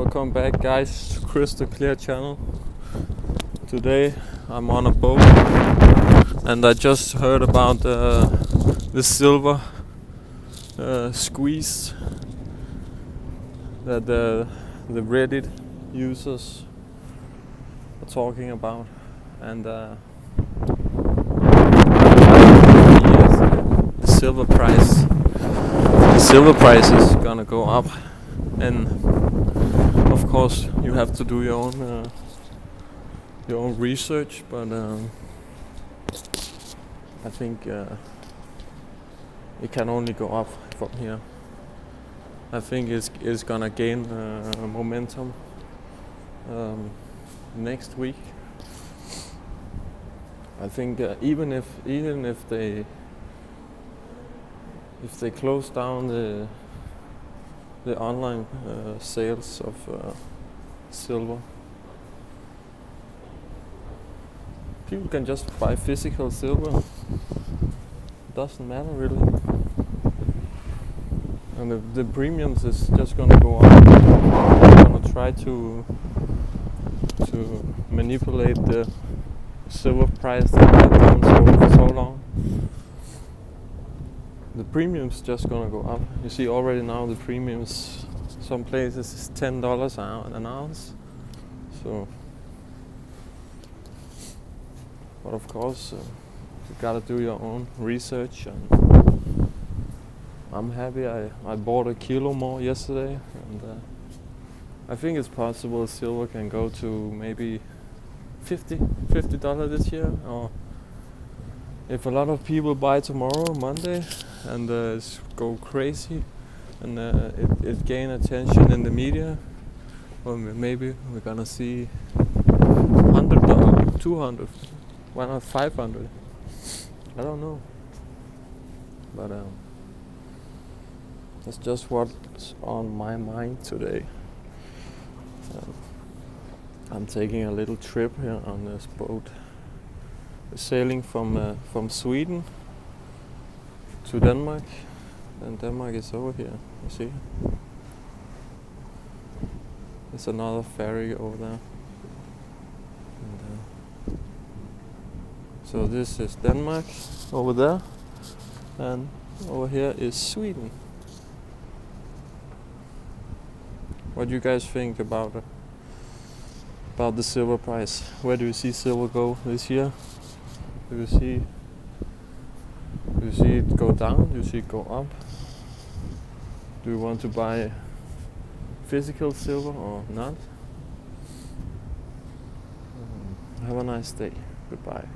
Welcome back, guys, to Crystal Clear channel. Today I'm on a boat and I just heard about the silver squeeze that the Reddit users are talking about, and yes, the silver price is gonna go up, and of course you have to do your own research, but I think it can only go up from here. I think it's gonna gain momentum next week. I think even if they close down the online sales of silver, people can just buy physical silver. It doesn't matter really, and the premiums is just gonna go up. They're gonna try to manipulate the silver price that went down for so long. The premiums just gonna go up. You see already now the premiums, some places is $10 an ounce. So, but of course you gotta do your own research, and I'm happy I bought a kilo more yesterday, and I think it's possible silver can go to maybe $50 this year, or if a lot of people buy tomorrow, Monday, and go crazy, and it gain attention in the media, well, maybe we're gonna see $100, $200, why not 500? I don't know, but that's just what's on my mind today. I'm taking a little trip here on this boat. We're sailing from Sweden to Denmark, and Denmark is over here, you see. There's another ferry over there. And, so this is Denmark over there, and over here is Sweden. What do you guys think about the silver price? Where do you see silver go this year? Do you see it go down? Do you see it go up? Do you want to buy physical silver or not? Have a nice day. Goodbye.